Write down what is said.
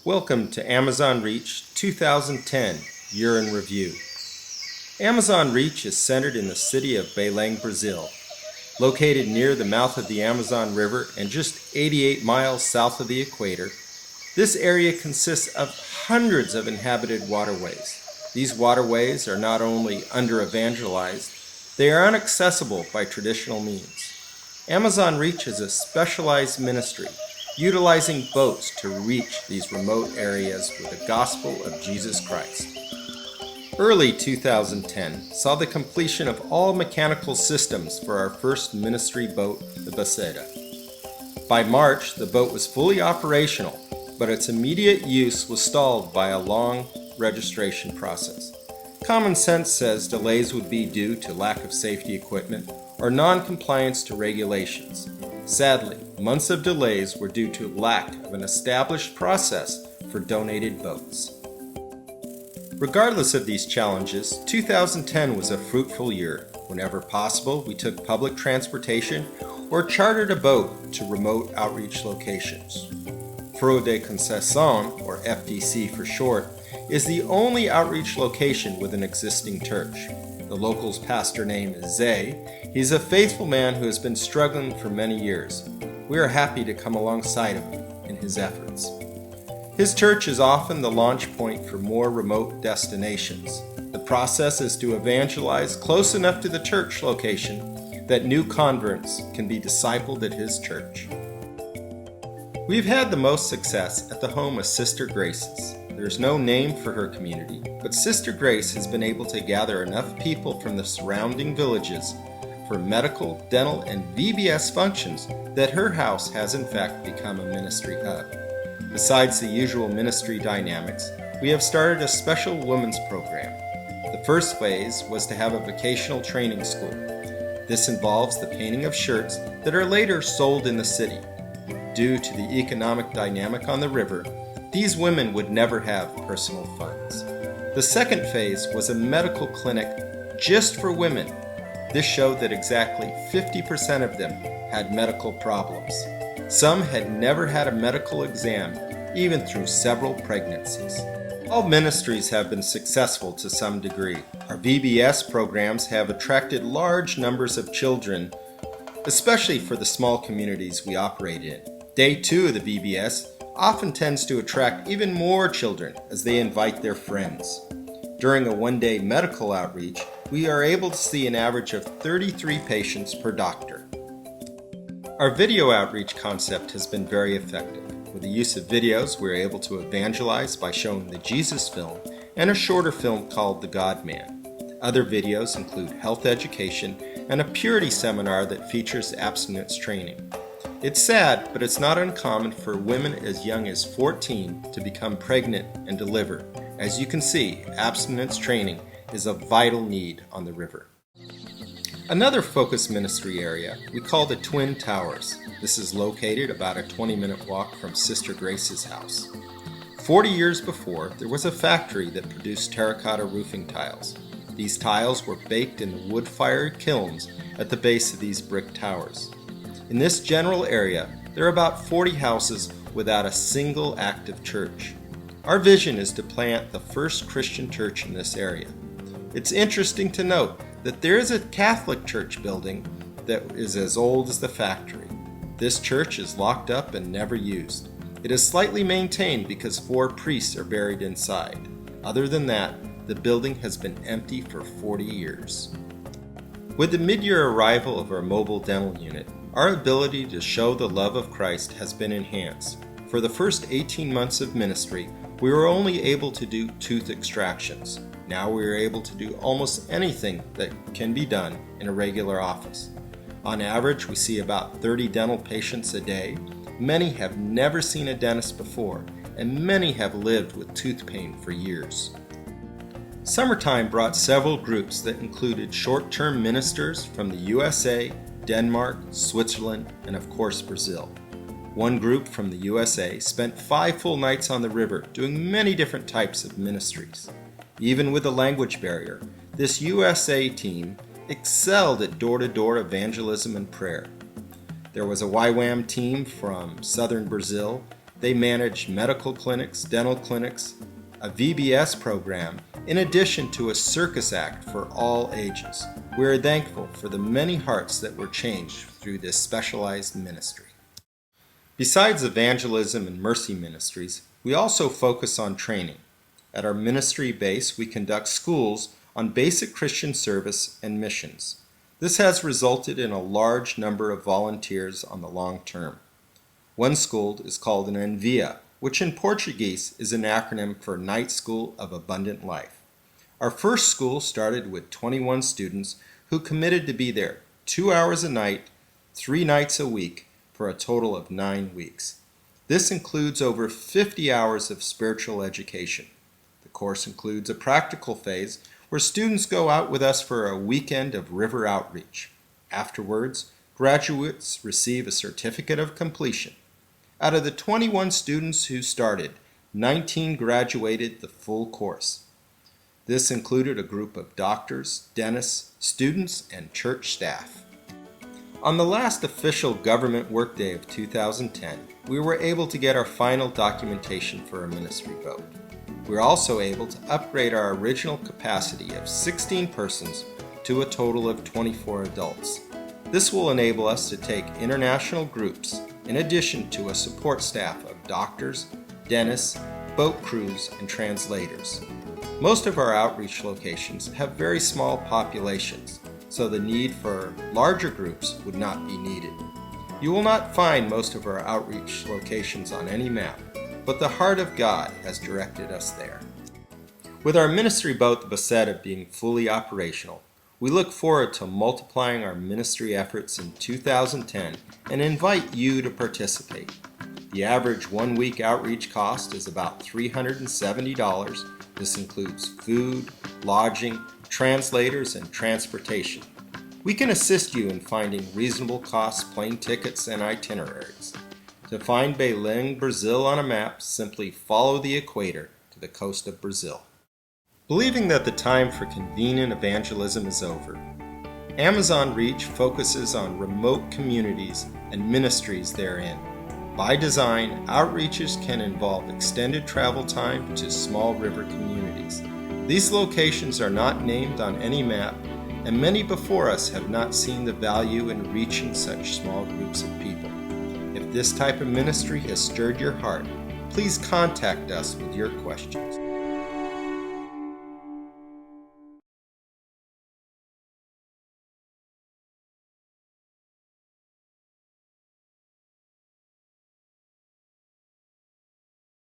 Welcome to Amazon Reach 2010 Year in Review. Amazon Reach is centered in the city of Belém, Brazil. Located near the mouth of the Amazon River and just 88 miles south of the equator, this area consists of hundreds of inhabited waterways. These waterways are not only under-evangelized, they are inaccessible by traditional means. Amazon Reach is a specialized ministry utilizing boats to reach these remote areas with the gospel of Jesus Christ. Early 2010 saw the completion of all mechanical systems for our first ministry boat, the Baceda. By March, the boat was fully operational, but its immediate use was stalled by a long registration process. Common sense says delays would be due to lack of safety equipment or non-compliance to regulations. Sadly, months of delays were due to lack of an established process for donated boats. Regardless of these challenges, 2010 was a fruitful year. Whenever possible, we took public transportation or chartered a boat to remote outreach locations. Foro de Conceição, or FDC for short, is the only outreach location with an existing church. The local's pastor name is Zay. He's a faithful man who has been struggling for many years. We are happy to come alongside of him in his efforts. His church is often the launch point for more remote destinations. The process is to evangelize close enough to the church location that new converts can be discipled at his church. We've had the most success at the home of Sister Grace's. There's no name for her community, but Sister Grace has been able to gather enough people from the surrounding villages for medical, dental, and VBS functions that her house has in fact become a ministry hub. Besides the usual ministry dynamics, we have started a special women's program. The first phase was to have a vocational training school. This involves the painting of shirts that are later sold in the city. Due to the economic dynamic on the river, these women would never have personal funds. The second phase was a medical clinic just for women. This showed that exactly 50% of them had medical problems. Some had never had a medical exam, even through several pregnancies. All ministries have been successful to some degree. Our VBS programs have attracted large numbers of children, especially for the small communities we operate in. Day 2 of the VBS often tends to attract even more children as they invite their friends. During a one-day medical outreach, we are able to see an average of 33 patients per doctor. Our video outreach concept has been very effective. With the use of videos, we are able to evangelize by showing the Jesus film and a shorter film called The God Man. Other videos include health education and a purity seminar that features abstinence training. It's sad, but it's not uncommon for women as young as 14 to become pregnant and deliver. As you can see, abstinence training is a vital need on the river. Another focus ministry area we call the Twin Towers. This is located about a 20-minute walk from Sister Grace's house. 40 years before, there was a factory that produced terracotta roofing tiles. These tiles were baked in the wood-fired kilns at the base of these brick towers. In this general area, there are about 40 houses without a single active church. Our vision is to plant the first Christian church in this area. It's interesting to note that there is a Catholic church building that is as old as the factory. This church is locked up and never used. It is slightly maintained because 4 priests are buried inside. Other than that, the building has been empty for 40 years. With the mid-year arrival of our mobile dental unit, our ability to show the love of Christ has been enhanced. For the first 18 months of ministry, we were only able to do tooth extractions. Now we are able to do almost anything that can be done in a regular office. On average, we see about 30 dental patients a day. Many have never seen a dentist before, and many have lived with tooth pain for years. Summertime brought several groups that included short-term ministers from the USA, Denmark, Switzerland, and of course Brazil. One group from the USA spent 5 full nights on the river doing many different types of ministries. Even with a language barrier, this USA team excelled at door-to-door evangelism and prayer. There was a YWAM team from southern Brazil They manage medical clinics, dental clinics, a VBS program, in addition to a circus act for all ages. We are thankful for the many hearts that were changed through this specialized ministry. Besides evangelism and mercy ministries, we also focus on training. At our ministry base, we conduct schools on basic Christian service and missions. This has resulted in a large number of volunteers on the long term. One school is called an Envia, which in Portuguese is an acronym for Night School of Abundant Life. Our first school started with 21 students who committed to be there 2 hours a night, 3 nights a week, for a total of 9 weeks. This includes over 50 hours of spiritual education. The course includes a practical phase where students go out with us for a weekend of river outreach. Afterwards, graduates receive a certificate of completion. Out of the 21 students who started, 19 graduated the full course. This included a group of doctors, dentists, students, and church staff. On the last official government workday of 2010, we were able to get our final documentation for our ministry boat. We were also able to upgrade our original capacity of 16 persons to a total of 24 adults. This will enable us to take international groups in addition to a support staff of doctors, dentists, boat crews, and translators. Most of our outreach locations have very small populations, so the need for larger groups would not be needed. You will not find most of our outreach locations on any map, but the heart of God has directed us there. With our ministry boat, the Baceta, being fully operational, we look forward to multiplying our ministry efforts in 2010 and invite you to participate. The average one-week outreach cost is about $370. This includes food, lodging, translators, and transportation. We can assist you in finding reasonable cost plane tickets and itineraries. To find Belém, Brazil on a map, simply follow the equator to the coast of Brazil. Believing that the time for convenient evangelism is over, Amazon Reach focuses on remote communities and ministries therein. By design, outreaches can involve extended travel time to small river communities. These locations are not named on any map, and many before us have not seen the value in reaching such small groups of people. If this type of ministry has stirred your heart, please contact us with your questions.